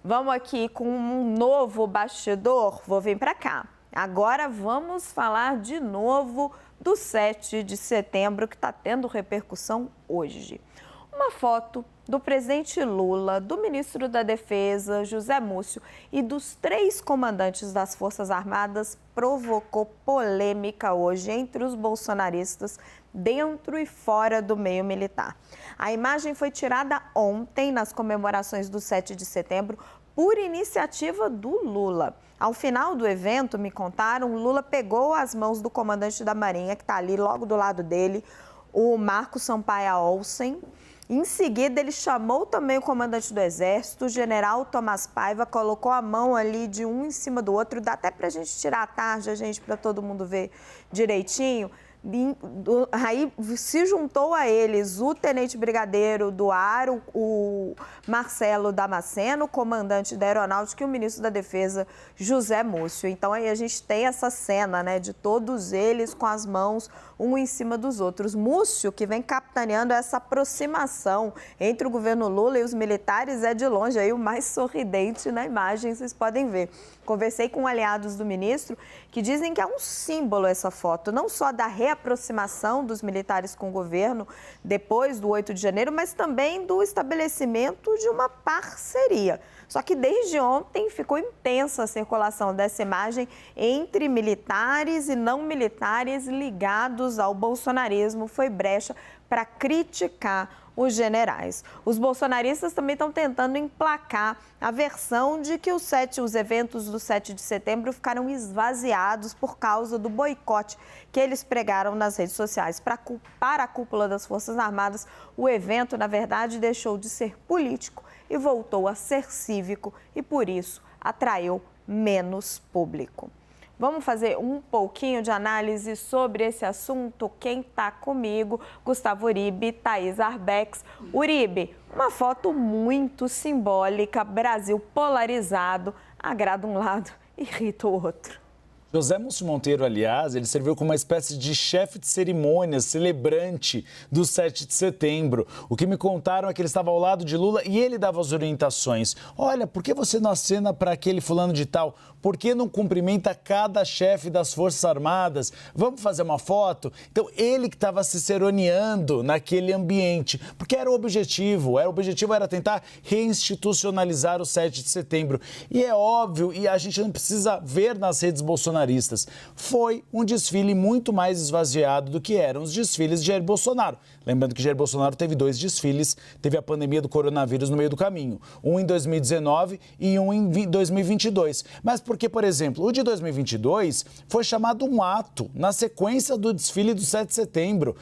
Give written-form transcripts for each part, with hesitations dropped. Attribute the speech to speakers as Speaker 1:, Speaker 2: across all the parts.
Speaker 1: Vamos aqui com um novo bastidor. Vou vir para cá. Agora vamos falar de novo do 7 de setembro, que está tendo repercussão hoje. Uma foto do presidente Lula, do ministro da Defesa, José Múcio, e dos 3 comandantes das Forças Armadas provocou polêmica hoje entre os bolsonaristas, dentro e fora do meio militar. A imagem foi tirada ontem, nas comemorações do 7 de setembro, por iniciativa do Lula. Ao final do evento, me contaram, Lula pegou as mãos do comandante da Marinha, que está ali logo do lado dele, o Marco Sampaio Olsen. Em seguida, ele chamou também o comandante do Exército, o general Tomás Paiva, colocou a mão ali de um em cima do outro. Dá até para a gente tirar a tarja, gente, para todo mundo ver direitinho. Aí se juntou a eles o tenente brigadeiro do ar, o Marcelo Damasceno, comandante da Aeronáutica, e o ministro da Defesa, José Múcio. Então aí a gente tem essa cena, né, de todos eles com as mãos um em cima dos outros. Múcio, que vem capitaneando essa aproximação entre o governo Lula e os militares, é de longe aí o mais sorridente na imagem, vocês podem ver. Conversei com aliados do ministro que dizem que é um símbolo essa foto, não só da reaproximação dos militares com o governo depois do 8 de janeiro, mas também do estabelecimento de uma parceria. Só que desde ontem ficou intensa a circulação dessa imagem entre militares e não militares ligados ao bolsonarismo. Foi brecha para criticar os generais. Os bolsonaristas também estão tentando emplacar a versão de que os eventos do 7 de setembro ficaram esvaziados por causa do boicote que eles pregaram nas redes sociais. Para culpar a cúpula das Forças Armadas, o evento, na verdade, deixou de ser político e voltou a ser cívico e, por isso, atraiu menos público. Vamos fazer um pouquinho de análise sobre esse assunto? Quem está comigo? Gustavo Uribe, Thaís Arbex. Uribe, uma foto muito simbólica, Brasil polarizado, agrada um lado, irrita o outro.
Speaker 2: José Múcio Monteiro, aliás, ele serviu como uma espécie de chefe de cerimônias, celebrante do 7 de setembro. O que me contaram é que ele estava ao lado de Lula e ele dava as orientações. Olha, por que você não acena para aquele fulano de tal? Por que não cumprimenta cada chefe das Forças Armadas? Vamos fazer uma foto? Então, ele que estava se cerimoniando naquele ambiente, porque era o objetivo. O objetivo era tentar reinstitucionalizar o 7 de setembro. E é óbvio, e a gente não precisa ver nas redes bolsonaristas, foi um desfile muito mais esvaziado do que eram os desfiles de Jair Bolsonaro. Lembrando que Jair Bolsonaro teve 2 desfiles, teve a pandemia do coronavírus no meio do caminho. Um em 2019 e um em 2022. Mas porque, por exemplo, o de 2022 foi chamado um ato na sequência do desfile do 7 de setembro.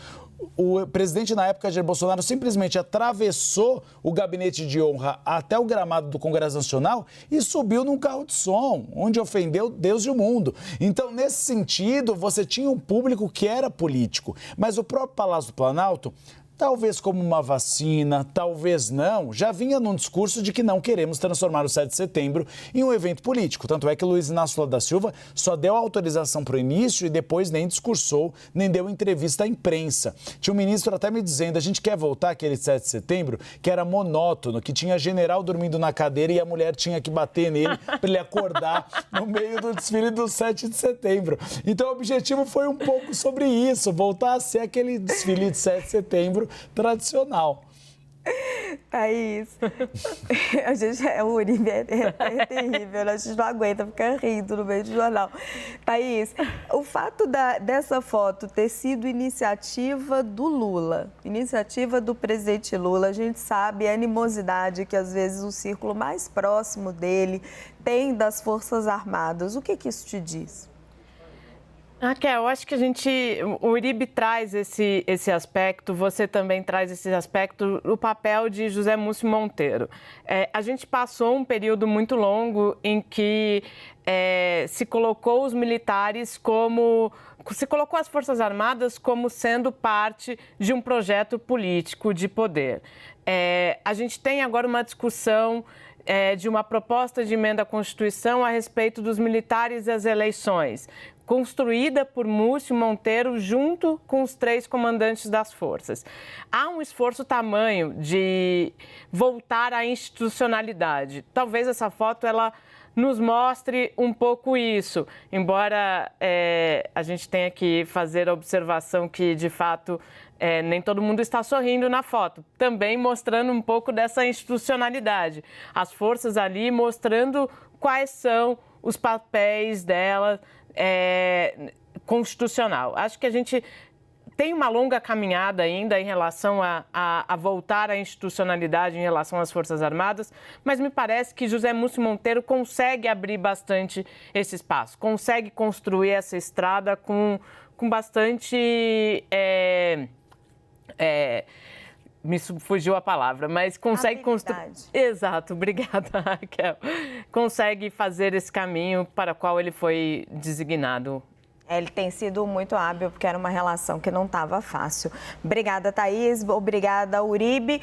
Speaker 2: O presidente, na época, Jair Bolsonaro, simplesmente atravessou o gabinete de honra até o gramado do Congresso Nacional e subiu num carro de som, onde ofendeu Deus e o mundo. Então, nesse sentido, você tinha um público que era político, mas o próprio Palácio do Planalto, talvez como uma vacina, talvez não, já vinha num discurso de que não queremos transformar o 7 de setembro em um evento político. Tanto é que Luiz Inácio Lula da Silva só deu autorização para o início e depois nem discursou, nem deu entrevista à imprensa. Tinha um ministro até me dizendo, a gente quer voltar àquele 7 de setembro, que era monótono, que tinha general dormindo na cadeira e a mulher tinha que bater nele para ele acordar no meio do desfile do 7 de setembro. Então o objetivo foi um pouco sobre isso, voltar a ser aquele desfile de 7 de setembro tradicional.
Speaker 1: Thaís, o Uribe é terrível, a gente não aguenta ficar rindo no meio do jornal. Thaís, o fato dessa foto ter sido iniciativa do Lula, iniciativa do presidente Lula, a gente sabe a animosidade que às vezes o círculo mais próximo dele tem das Forças Armadas. O que isso te diz?
Speaker 3: Raquel, eu acho que o Uribe traz esse aspecto, você também traz esse aspecto, o papel de José Múcio Monteiro. A gente passou um período muito longo em que se colocou os militares se colocou as Forças Armadas como sendo parte de um projeto político de poder. A gente tem agora uma discussão de uma proposta de emenda à Constituição a respeito dos militares e as eleições, construída por Múcio Monteiro junto com os 3 comandantes das forças. Há um esforço tamanho de voltar à institucionalidade. Talvez essa foto ela nos mostre um pouco isso, embora a gente tenha que fazer a observação que, de fato, nem todo mundo está sorrindo na foto, também mostrando um pouco dessa institucionalidade. As forças ali mostrando quais são os papéis dela constitucional. Acho que a gente tem uma longa caminhada ainda em relação a voltar à institucionalidade em relação às Forças Armadas, mas me parece que José Múcio Monteiro consegue abrir bastante esse espaço, consegue construir essa estrada com bastante... me fugiu a palavra, mas consegue construir... Exato, obrigada, Raquel. Consegue fazer esse caminho para o qual ele foi designado.
Speaker 1: Ele tem sido muito hábil, porque era uma relação que não estava fácil. Obrigada, Thaís. Obrigada, Uribe.